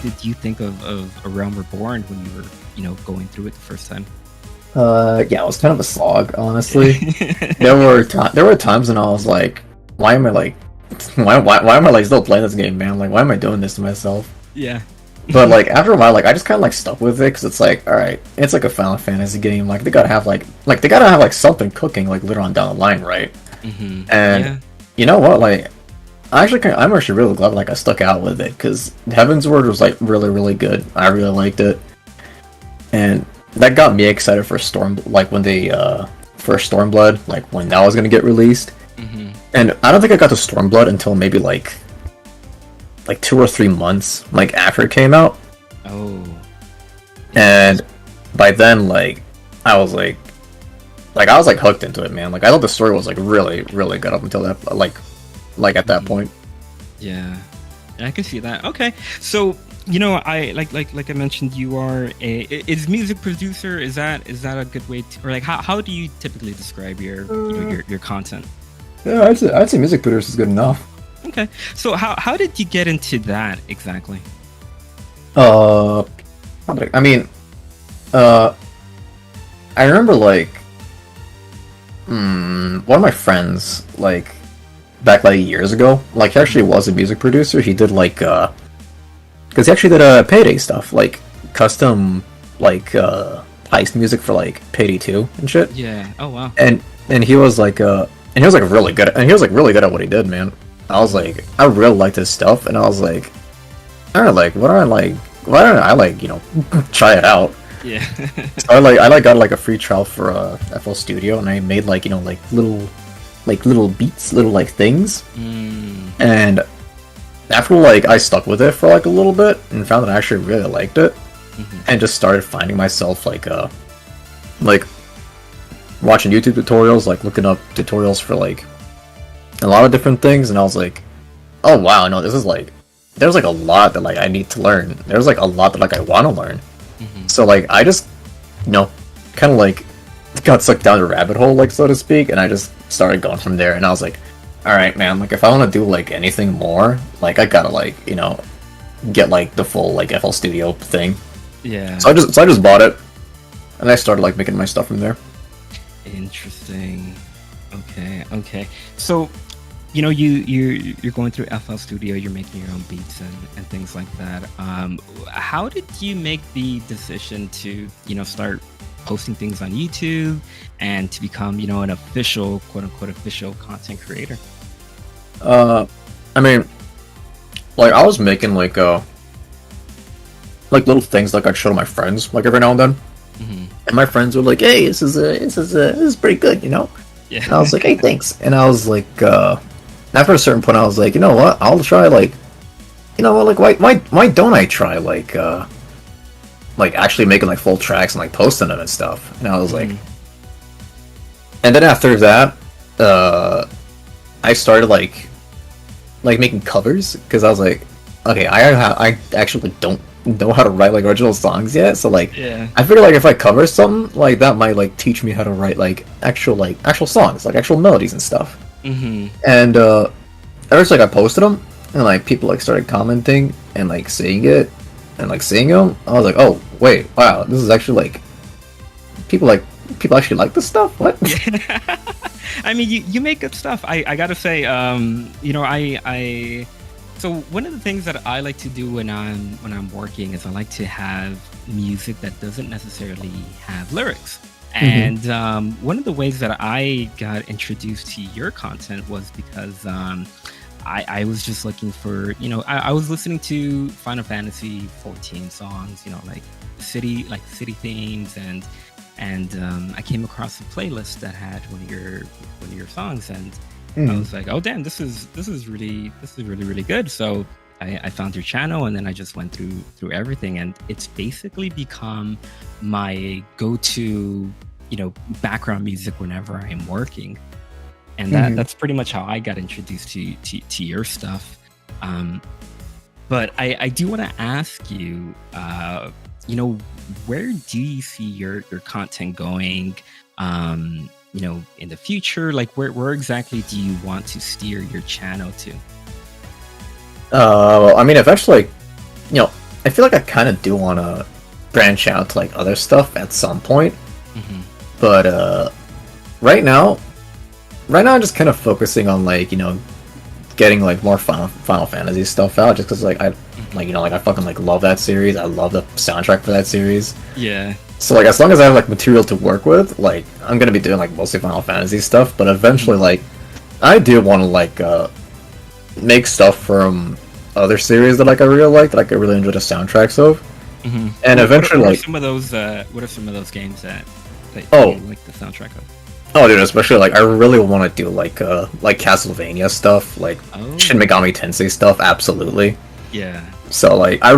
did you think of A Realm Reborn when you were, going through it the first time? Yeah, it was kind of a slog, honestly. There were times when I was like, why am I like, why am I like still playing this game, man? Like, why am I doing this to myself? Yeah. But like after a while, like I just kind of like stuck with it because it's like, all right, it's like a Final Fantasy game. Like they gotta have like they gotta have like something cooking like later on down the line, right? And Yeah. you know what, like I'm actually really glad like I stuck out with it because Heaven's Word was like really good. I really liked it, and that got me excited for Storm, like when they for Stormblood, like when that was gonna get released. And I don't think I got to Stormblood until maybe like 2 or 3 months like after it came out. Oh. And by then, like I was I was like hooked into it, man. Like I thought the story was like really good up until that like at that point. Yeah. I can see that. Okay. So, I like I mentioned, you are is music producer, is that a good way to, or like how do you typically describe your your content? Yeah, I'd say music producer is good enough. Okay. So how did you get into that exactly? I mean, I remember like one of my friends like back like years ago, like he actually was a music producer. He did like because he actually did Payday stuff, like custom like heist music for like Payday 2 and shit. Yeah. Oh wow. And he was like really good and he was like really good at what he did, man. I was like, I really liked his stuff, and I was like, I don't know, like, why don't I like, try it out? Yeah. So I got like a free trial for FL Studio, and I made like little beats, little like things, and after like I stuck with it for like a little bit and found that I actually really liked it, and just started finding myself like watching YouTube tutorials, like looking up tutorials for like a lot of different things, and I was like, oh wow, no, this is like, there's like a lot that like I need to learn. There's like a lot that like I want to learn. So like I just, kind of like got sucked down the rabbit hole, like so to speak, and I just started going from there. And I was like, all right, man, like if I want to do like anything more, like I gotta like get like the full like FL Studio thing. Yeah. So I just bought it, and I started like making my stuff from there. Interesting. Okay. So, you're going through FL Studio, you're making your own beats and things like that. How did you make the decision to, start posting things on YouTube and to become, an official, quote unquote, official content creator? I mean, like I was making like little things like I'd show to my friends like every now and then, and my friends were like, "Hey, this is pretty good," Yeah. And I was like, "Hey, thanks." And I was like, after a certain point, I was like, you know what? I'll try like, like why don't I try like actually making like full tracks and like posting them and stuff? And I was like, and then after that, I started like making covers because I was like, okay, I actually don't know how to write like original songs yet, so like I figured like if I cover something like that might like teach me how to write like actual songs, like actual melodies and stuff. And ever since like I posted them and like people like started commenting and like seeing it and like seeing them, I was like, oh wait, wow, this is actually like people actually like this stuff. What? I mean, you make good stuff. I gotta say, I so one of the things that I like to do when I'm working is I like to have music that doesn't necessarily have lyrics. And one of the ways that I got introduced to your content was because I was just looking for, I was listening to Final Fantasy 14 songs, like city themes, and I came across a playlist that had one of your songs, and I was like, oh damn, this is really good. So I found your channel, and then I just went through everything, and it's basically become my go-to, background music whenever I am working, and that's pretty much how I got introduced to your stuff. But I do want to ask you, where do you see your content going? In the future, like where exactly do you want to steer your channel to? Well, I mean, eventually, I feel like I kind of do want to branch out to like other stuff at some point, but right now I'm just kind of focusing on like getting like more Final Fantasy stuff out, just because like I like I fucking like love that series. I love the soundtrack for that series. Yeah. So like as long as I have like material to work with, like I'm gonna be doing like mostly Final Fantasy stuff, but eventually like I do want to like make stuff from other series that like I really like, that I could really enjoy the soundtracks of. And eventually what are like some of those games that you like the soundtrack of? Oh dude, especially like I really want to do like Castlevania stuff, like Shin Megami Tensei stuff, absolutely. Yeah. So like I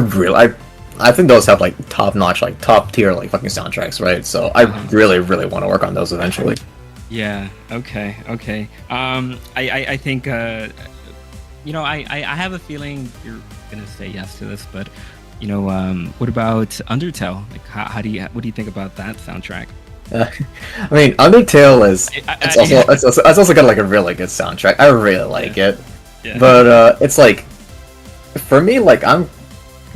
think those have like top notch, like top tier like fucking soundtracks, right? So I really want to work on those eventually. Yeah. Okay. I think I have a feeling you're gonna say yes to this, but what about Undertale? Like what do you think about that soundtrack? I mean, Undertale is it's also got like a really good soundtrack. I really like it, but it's like for me, like I'm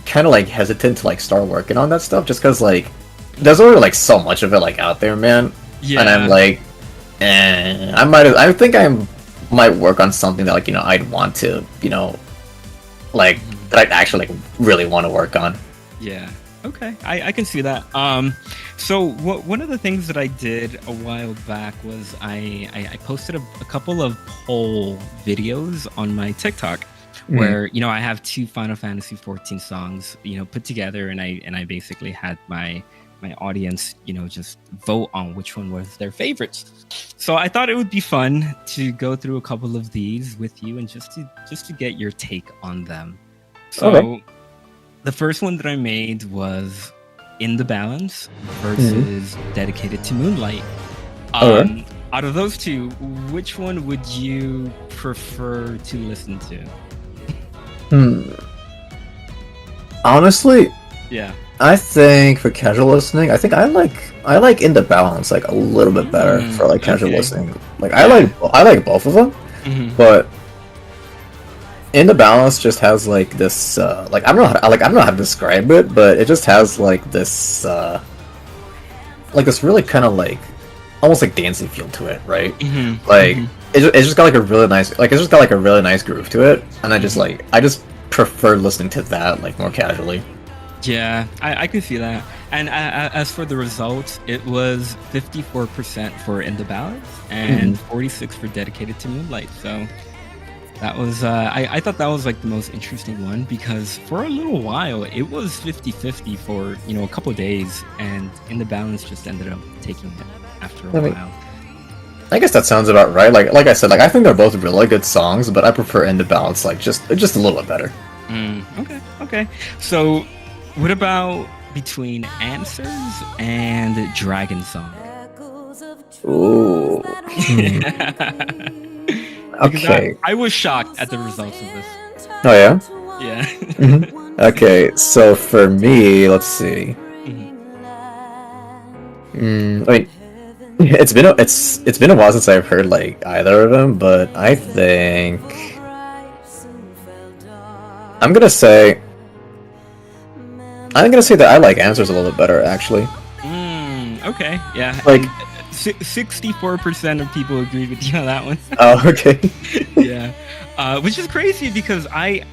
kind of like hesitant to like start working on that stuff, just because like there's already like so much of it like out there, man. Yeah. And I'm like, I think I might work on something that like I'd want to like that I'd actually like really want to work on. Yeah. Okay, I can see that. So one of the things that I did a while back was I posted a couple of poll videos on my TikTok where I have 2 Final Fantasy 14 songs put together, and I basically had my audience just vote on which one was their favorites. So I thought it would be fun to go through a couple of these with you and just to get your take on them. So the first one that I made was In the Balance versus Dedicated to Moonlight. Out of those two, which one would you prefer to listen to? Honestly, yeah, I think for casual listening, I think I like In the Balance like a little bit better for like casual listening. Like I like both of them, but In the Balance just has like this like I don't know how to describe it, but it just has like this really kind of like almost like dancing feel to it, right? Like it's just got like a really nice groove to it, and I just prefer listening to that like more casually. Yeah, I can see that. And as for the results, it was 54% for In the Balance and 46% for Dedicated to Moonlight. So that was I thought that was like the most interesting one, because for a little while it was 50-50 for a couple of days, and In the Balance just ended up taking it after a while. I guess that sounds about right. Like I said, like I think they're both really good songs, but I prefer In the Balance like just a little bit better. Okay. So what about between Answers and Dragon Song? Ooh. Okay. I was shocked at the results of this. Oh yeah? Yeah. Okay, so for me, let's see. I mean, it's been a while since I've heard like either of them, but I think I'm gonna say that I like Answers a little bit better, actually. Okay, yeah. Like 64% of people agreed with you on that one. Oh, okay. Yeah, which is crazy because I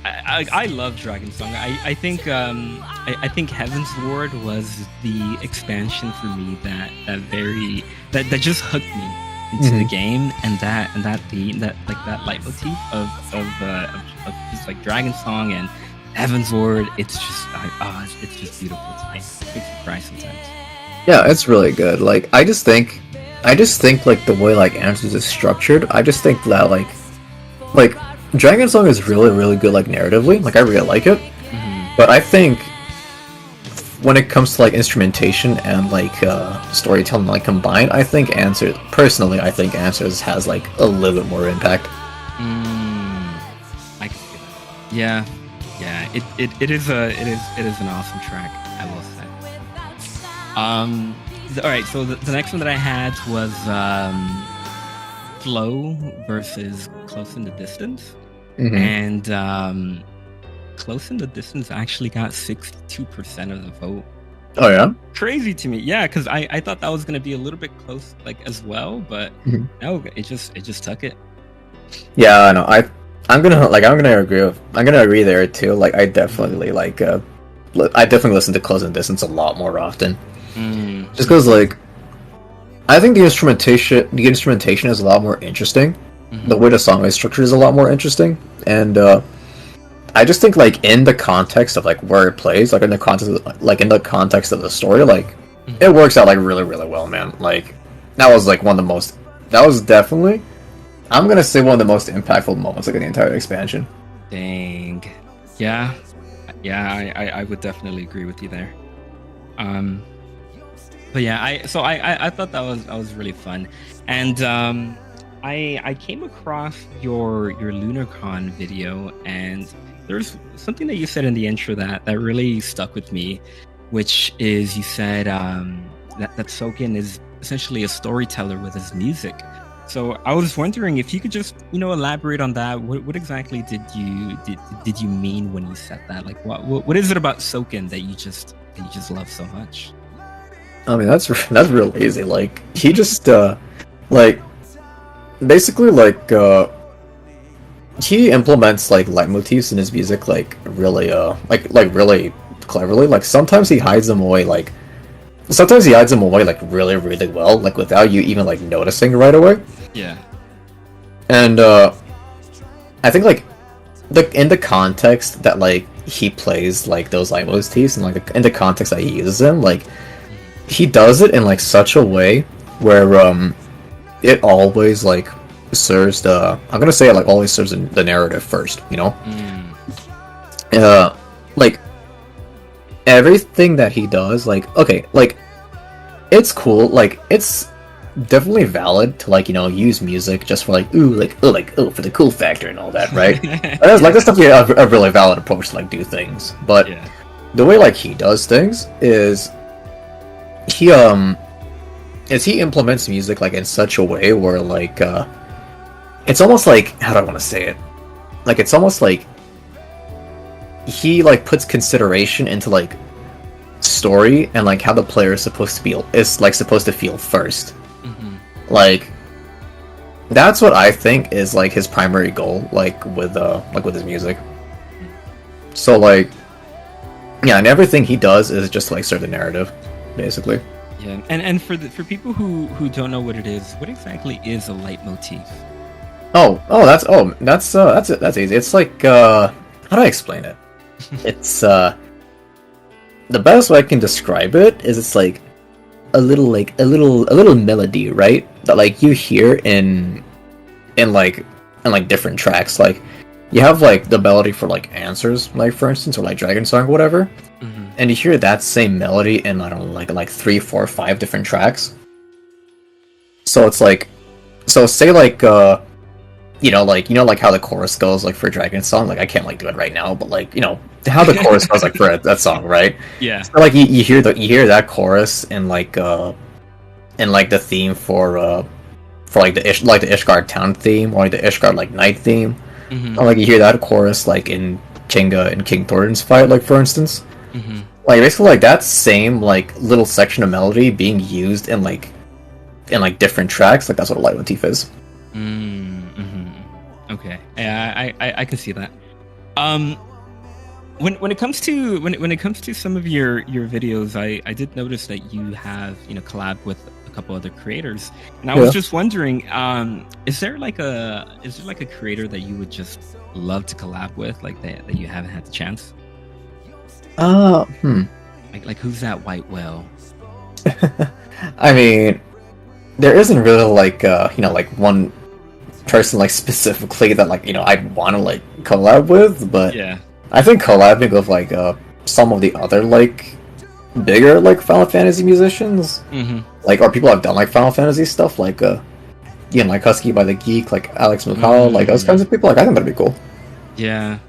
love Dragon Song. I think Heaven's Ward was the expansion for me that just hooked me into the game, and that theme, that leitmotif of just like Dragon Song and Heaven's Ward. It's just beautiful. It makes me cry sometimes. Yeah, it's really good. Like I just think like the way like Answers is structured, I just think that like Dragon Song is really good like narratively. Like I really like it. But I think when it comes to like instrumentation and like storytelling like combined, I think Answers has like a little bit more impact. I can see that. Yeah. It is an awesome track, I will say. All right, so the next one that I had was Flow versus Close in the Distance. And Close in the Distance actually got 62% of the vote. Oh yeah, Crazy to me. Yeah, because I thought that was gonna be a little bit close, like as well, but no, it just took it. yeah. I know. I'm gonna agree there too. Like I definitely I definitely listen to Close and Distance a lot more often. Just because like I think the instrumentation is a lot more interesting. The way the song is structured is a lot more interesting, and I just think like in the context of like where it plays, like in the context of the story, like it works out like really really well, man. Like that was like that was definitely, I'm gonna say, one of the most impactful moments like in the entire expansion. Dang. Yeah. Yeah, I would definitely agree with you there. But yeah, I thought that was really fun. And I came across your LunarCon video, and there's something that you said in the intro that really stuck with me, which is you said that Soken is essentially a storyteller with his music. So I was wondering if you could just, elaborate on that. What exactly did you mean when you said that? Like, what is it about Soken that you just love so much? I mean, that's real easy. Like he just like basically he implements like leitmotifs in his music like really like really cleverly. Like sometimes he hides them away like really really well, like without you even like noticing right away. Yeah. And I think like in the context that like he plays like those leitmotifs, and like in the context that he uses them, like he does it in like such a way where it always like serves I'm gonna say it like always serves the narrative first, like everything that he does, like okay, like it's cool, like it's definitely valid to like use music just for like for the cool factor and all that, right? That's definitely a really valid approach to like do things, but the way like he does things is he implements music like in such a way where like it's almost like, how do I want to say it, like it's almost like he like puts consideration into like story and like how the player is supposed to feel first. Like that's what I think is like his primary goal, like with his music. So like yeah, and everything he does is just like serve the narrative, basically. Yeah, and for people who don't know what it is, what exactly is a leitmotif? That's easy. It's like how do I explain it? It's the best way I can describe it is it's like a little melody, right? That like you hear in different tracks. Like you have like the melody for like Answers, like for instance, or like Dragon Song, or whatever. And you hear that same melody in, I don't know, like 3, 4, 5 different tracks. So it's like, so say like like how the chorus goes like for Dragon Song. Like I can't like do it right now, but like how the chorus goes like for that song, right? Yeah. So like you hear that chorus and like the theme for like the Ishgard town theme, or like the Ishgard like night theme. Or, like you hear that chorus like in Kinga and King Thornton's fight, like for instance. Like basically like that same like little section of melody being used in like different tracks, like that's what a leitmotif is. Okay, yeah, I can see that. When it comes to some of your videos, I did notice that you have collabed with a couple other creators, and I was just wondering, is there like a creator that you would just love to collab with, like that you haven't had the chance? Like who's that white whale? I mean, there isn't really like like one person like specifically that like I'd want to like collab with, but I think collabing with like some of the other like bigger like Final Fantasy musicians, like or people have done like Final Fantasy stuff, like like Husky by the Geek, like Alex Mukal, like those kinds of people, like I think that'd be cool. Yeah,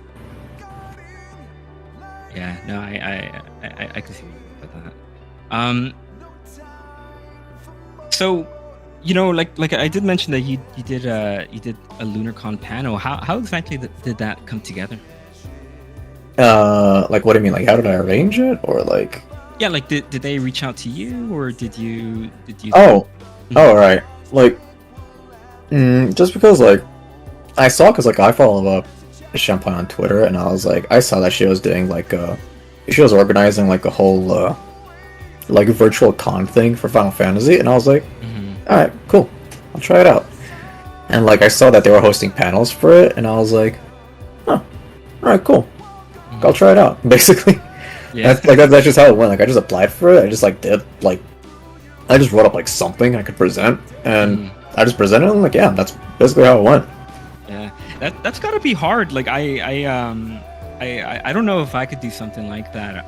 no, I can see about that. So like I did mention that you did a LunarCon panel. How exactly did that come together? Like, what do you mean? Like, how did I arrange it, or like? Yeah, like did they reach out to you, or did you? Oh, Mhm. oh, right. Like, just because like I saw, because like I follow Champagne on Twitter, and I was like, I saw that she was doing like she was organizing like a whole like virtual con thing for Final Fantasy, and I was like, Mhm. all right, cool, I'll try it out. And like I saw that they were hosting panels for it, and I was like, huh, all right, cool, I'll Mhm. try it out. Basically, Yeah. that's just how it went. Like I just applied for it. I just like did like I just wrote up like something I could present, and Mhm. I just presented it. And I'm like, yeah, that's basically how it went. Yeah, that's got to be hard. Like I don't know if I could do something like that.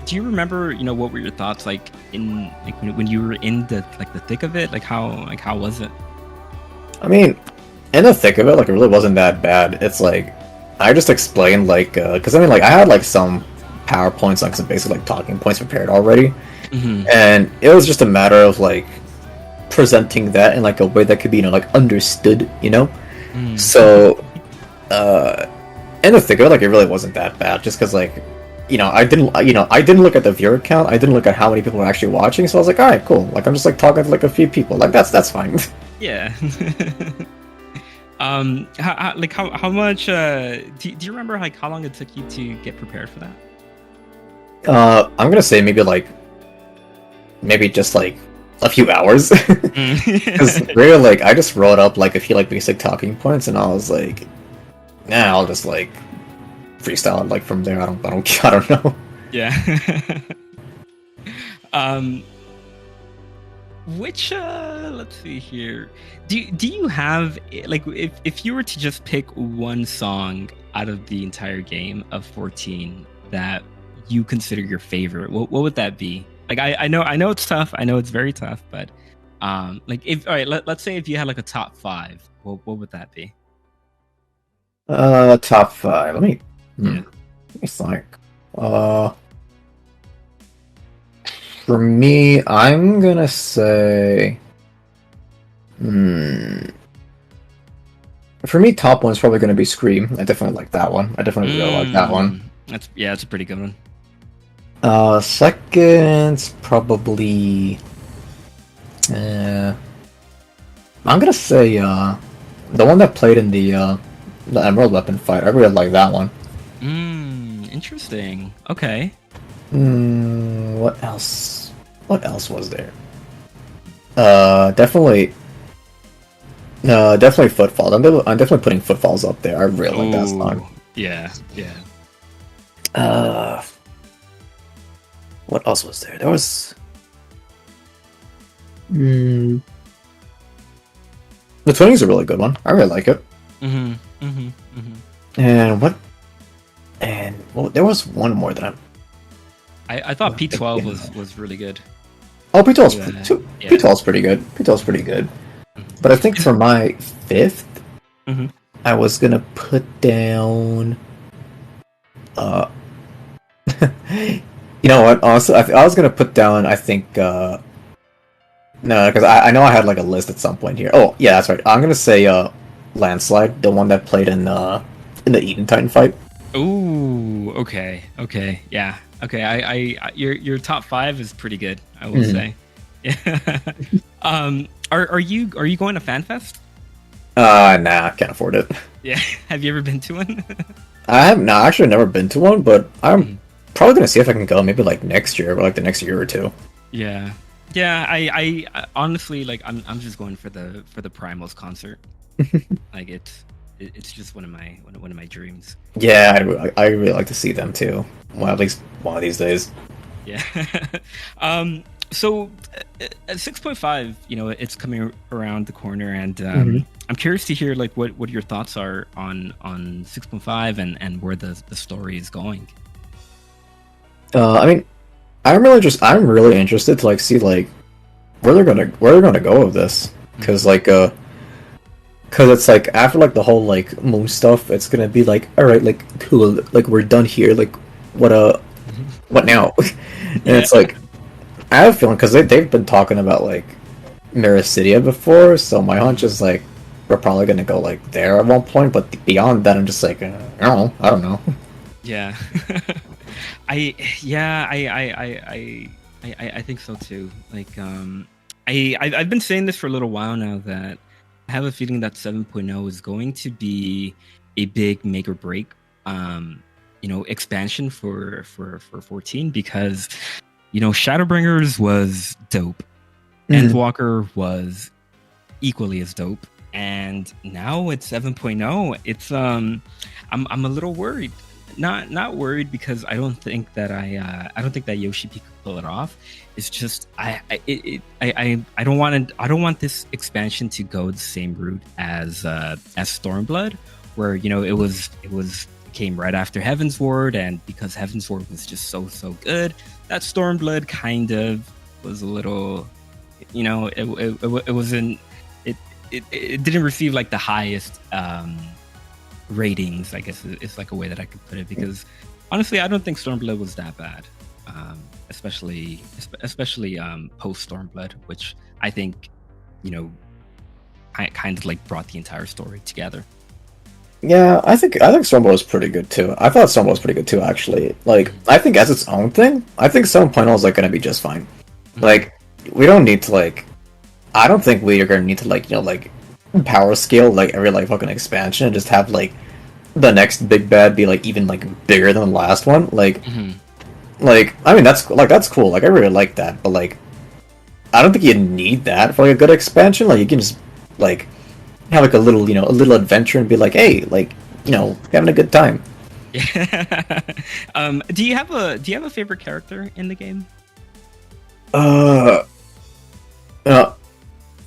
Do you remember, what were your thoughts like in like when you were in the thick of it? Like how was it? I mean, in the thick of it, like it really wasn't that bad. It's like I just explained like because I mean like I had like some PowerPoints, like some basic like talking points prepared already, Hmm. and it was just a matter of like presenting that in like a way that could be like understood, you know. Mm. So uh, in the thick of it, like it really wasn't that bad, just because like I didn't look at the viewer count, I didn't look at how many people were actually watching, so I was like, all right, cool. Like I'm just like talking to like a few people, like that's fine. Yeah. How much do you remember like how long it took you to get prepared for that? I'm gonna say maybe just like a few hours. Because Mm. really, like, I just wrote up like a few like basic talking points, and I was like, nah, I'll just like freestyle it like from there. I don't know. Yeah. um Which let's see here. Do you have like if you were to just pick one song out of the entire game of 14 that you consider your favorite, what would that be? Like I know it's tough. I know it's very tough, but like if all right, let's say if you had like a top 5, what would that be? Top five. Yeah. Let me think. Uh, for me, I'm gonna say, hmm. For me, top one's probably gonna be Scream. I definitely like that one. I definitely really like that one. That's a pretty good one. Second's probably. Uh, I'm gonna say the one that played in the Emerald Weapon fight. I really like that one. Interesting. Okay. What else? What else was there? Definitely. Definitely Footfalls. I'm definitely putting Footfalls up there. I really like that song. Oh, yeah, yeah. Uh, what else was there? There was. Mm, the Twining's a really good one. I really like it. Mm-hmm. Mm-hmm. Mm-hmm. And what? And well, there was one more that I thought I'm P12 thinking of. was really good. Oh, P12's Yeah. P12's pretty good. P12's pretty good. But I think for my fifth, Mm-hmm. I was gonna put down. Uh, you know what? Honestly, I was gonna put down. I think. No, because I know I had like a list at some point here. Oh, yeah, that's right. I'm gonna say Landslide, the one that played in the Eden Titan fight. Ooh, okay, okay, yeah, okay. Your top 5 is pretty good, I will say. Yeah. Are you going to FanFest? Nah, I can't afford it. Yeah. Have you ever been to one? I have not actually never been to one, but I'm Mhm. probably gonna see if I can go maybe like next year or like the next year or two. Yeah. Yeah, I honestly like I'm just going for the Primals concert. Like it's just one of my dreams. Yeah, I really like to see them too. Well, at least one of these days. Yeah. So at 6.5, it's coming around the corner, and I'm curious to hear like what your thoughts are on 6.5 and where the story is going. I mean, I'm really interested to like see like where they're gonna go with this, because because it's like after like the whole like moon stuff, it's gonna be like, all right, like cool, like we're done here, like what what now? And Yeah. it's like I have a feeling because they've been talking about like Miracidia before, so my hunch is like we're probably gonna go like there at one point, but beyond that, I'm just like I don't know. Yeah. I yeah, I think so too. Like I've been saying this for a little while now that I have a feeling that 7.0 is going to be a big make or break expansion for 14 because Shadowbringers was dope. Mhm. Endwalker was equally as dope. And now it's 7.0. It's I'm a little worried. Not worried because I don't think that Yoshi P could pull it off. It's just I don't want this expansion to go the same route as Stormblood, where it came right after Heaven's Ward, and because Heaven's Ward was just so good, that Stormblood kind of was a little, it wasn't it didn't receive like the highest ratings, I guess is like a way that I could put it, because honestly I don't think Stormblood was that bad, especially post Stormblood, which I think you know kind of like brought the entire story together. Yeah, I think Stormblood was pretty good too. I thought Stormblood was pretty good too, actually. Like, I think as its own thing, I think 7.0 is like gonna be just fine. Like, we don't need to like. I don't think we are gonna need to like power scale like every like fucking expansion and just have like the next big bad be like even like bigger than the last one. Like I mean that's cool. Like I really like that, but like I don't think you need that for like a good expansion. Like you can just like have like a little a little adventure and be like, hey, like having a good time. Yeah. Do you have a favorite character in the game? Uh, uh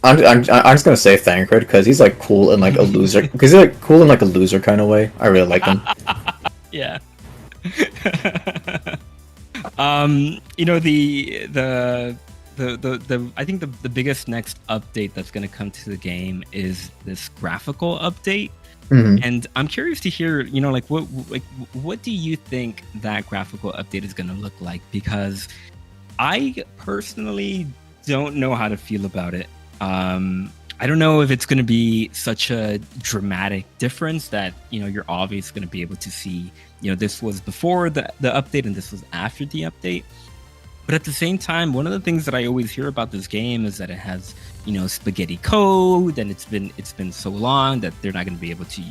I'm just gonna say Thancred because he's like cool in like a loser because he's like cool in like a loser kind of way. I really like him. Yeah. The I think the biggest next update that's going to come to the game is this graphical update. And I'm curious to hear, what do you think that graphical update is going to look like? Because I personally don't know how to feel about it. I don't know if it's going to be such a dramatic difference that you're obviously going to be able to see this was before the update and this was after the update. But at the same time, one of the things that I always hear about this game is that it has spaghetti code, and it's been so long that they're not going to be able to,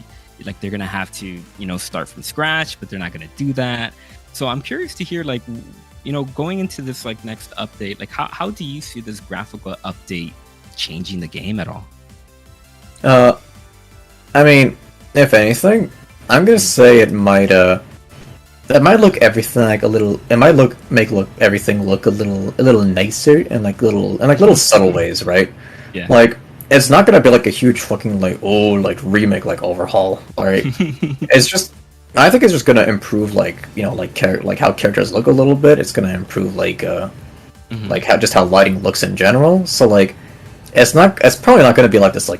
like, they're going to have to start from scratch, but they're not going to do that. So I'm curious to hear, like, going into this like next update, like how do you see this graphical update changing the game at all? I mean, if anything, I'm gonna say it might look everything like a little. It might make everything look a little nicer and like little subtle ways, right? Yeah. Like it's not gonna be like a huge fucking like remake like overhaul, right? It's just I think it's just gonna improve like like how characters look a little bit. It's gonna improve like how lighting looks in general. So like it's probably not gonna be like this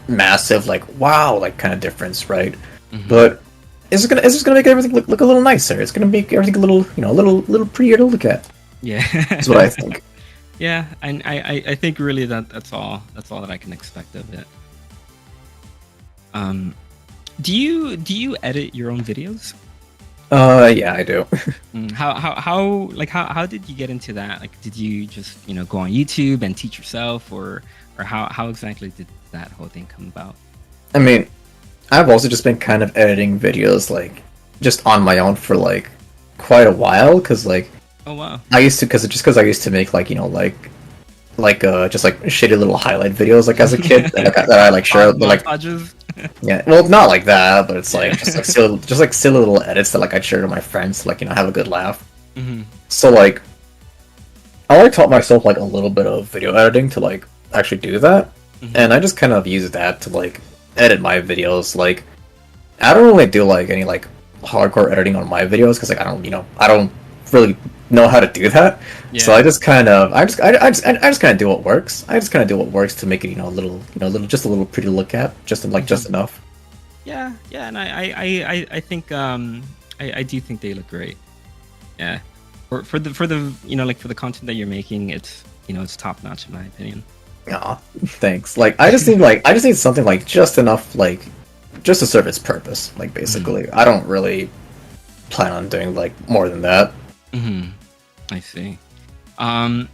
massive like wow like kind of difference, right? But it's just gonna make everything look a little nicer. It's gonna make everything a little little prettier to look at. Yeah. That's what I think. Yeah, and I think really that's all that I can expect of it. Do you edit your own videos? Yeah, I do. How did you get into that? Like, did you just go on YouTube and teach yourself, or how exactly did that whole thing come about? I mean, I've also just been kind of editing videos like just on my own for like quite a while because like oh wow I used to because I used to make like just like shitty little highlight videos like as a kid that I like share like yeah, well not like that, but it's like just like silly little edits that like I'd share to my friends to like have a good laugh. So like I like taught myself like a little bit of video editing to like actually do that, and I just kind of use that to like edit my videos. Like I don't really do like any like hardcore editing on my videos because like I don't really know how to do that. Yeah. So I just kind of I just kind of do what works. I just kind of do what works to make it a little just a little pretty to look at, just enough. Yeah, and I think I do think they look great. Yeah, for the for the content that you're making, it's it's top notch in my opinion. Aw, thanks. Like I just need something like just enough like just to serve its purpose. Like basically, I don't really plan on doing like more than that. I see. One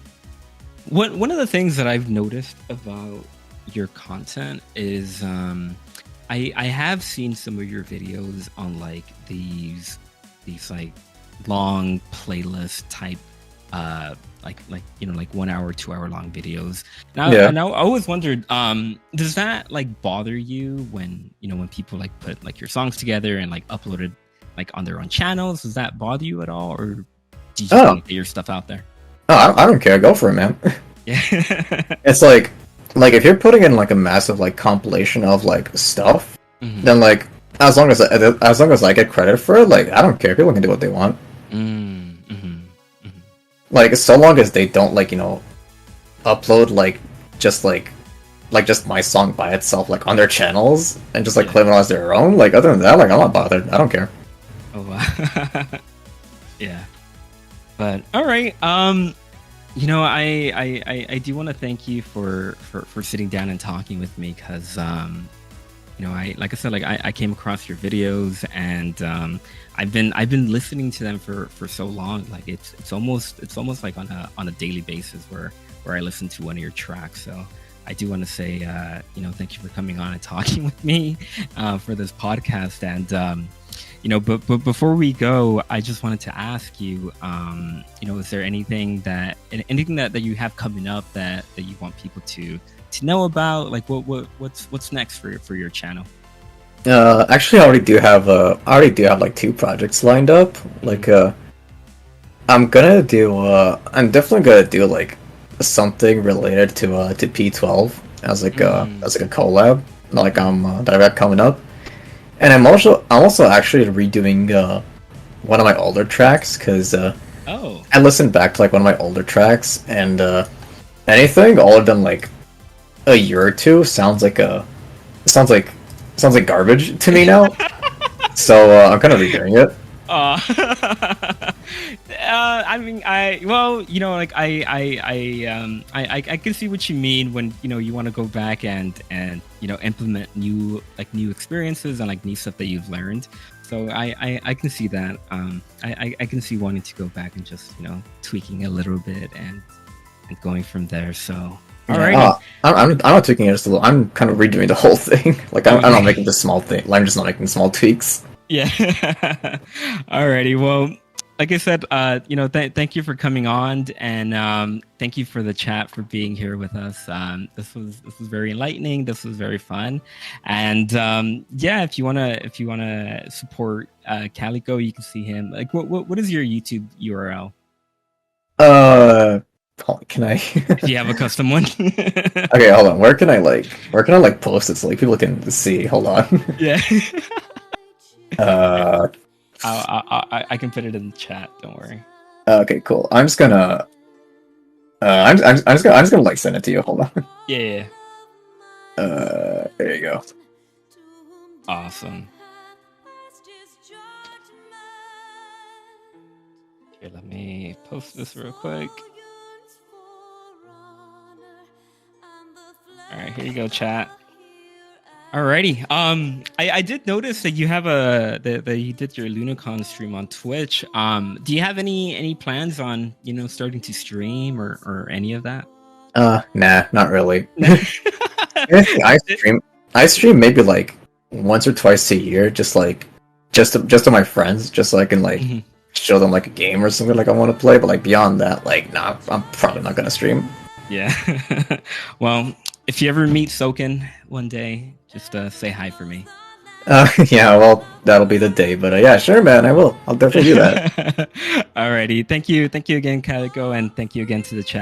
of the things that I've noticed about your content is I have seen some of your videos on like these like long playlist type like you know, like 1 hour, 2 hour long videos. Now, Yeah. and I always wondered, does that like bother you when, you know, when people like put like your songs together and like upload it like on their own channels? Does that bother you at all, or do you just want to get your stuff out there? Oh, I don't care. Go for it, man. Yeah. It's like if you're putting in like a massive like compilation of like stuff, then like as long as I get credit for it, like I don't care. People can do what they want. Like so long as they don't like, you know, upload just just my song by itself like on their channels and just like claim it as their own. Like other than that, like I'm not bothered. I don't care. Oh wow. Yeah. But all right. You know, I do want to thank you for sitting down and talking with me, because you know, like I said, like I came across your videos, and I've been listening to them for so long. Like it's almost like on a daily basis where I listen to one of your tracks. So I do want to say, you know, thank you for coming on and talking with me for this podcast. And you know, but before we go, I just wanted to ask you, you know, is there anything that you have coming up that you want people to know about? Like what's next for your channel? Actually, I already do have like 2 projects lined up. Like I'm definitely gonna do like something related to P12 as like a collab, like that I got coming up. And I'm also actually redoing one of my older tracks, because I listened back to like one of my older tracks, and anything older than like a year or two sounds like garbage to me now. So I'm kind of redoing it. I mean, well, you know, like I can see what you mean when, you know, you want to go back and you know, implement new experiences and like new stuff that you've learned. So I can see that. I can see wanting to go back and just, you know, tweaking a little bit and going from there. So all right. I'm not tweaking it just a little. I'm kind of redoing the whole thing. Like I'm not making the small thing. I'm just not making small tweaks. Yeah. Alrighty. Well, like I said, you know, thank you for coming on, and thank you for the chat, for being here with us. This was very enlightening. This was very fun, and yeah, if you wanna support Calico, you can see him. Like, what is your YouTube URL? Can I? If you have a custom one. Okay, hold on. Where can I post it so like people can see? Hold on. Yeah. I can put it in the chat. Don't worry. Okay, cool. I'm just gonna like send it to you. Hold on. Yeah. There you go. Awesome. Here, let me post this real quick. All right, here you go, chat. Alrighty. I did notice that you have that you did your Lunacon stream on Twitch. Do you have any plans on, you know, starting to stream or any of that? Nah, not really. I stream maybe like once or twice a year, just to my friends, just so I can like show them like a game or something like I want to play. But like beyond that, like nah, I'm probably not gonna stream. Yeah. Well, if you ever meet Soken one day, just say hi for me. Yeah, well, that'll be the day. But yeah, sure, man, I will. I'll definitely do that. Alrighty. Thank you again, Calico, and thank you again to the chat.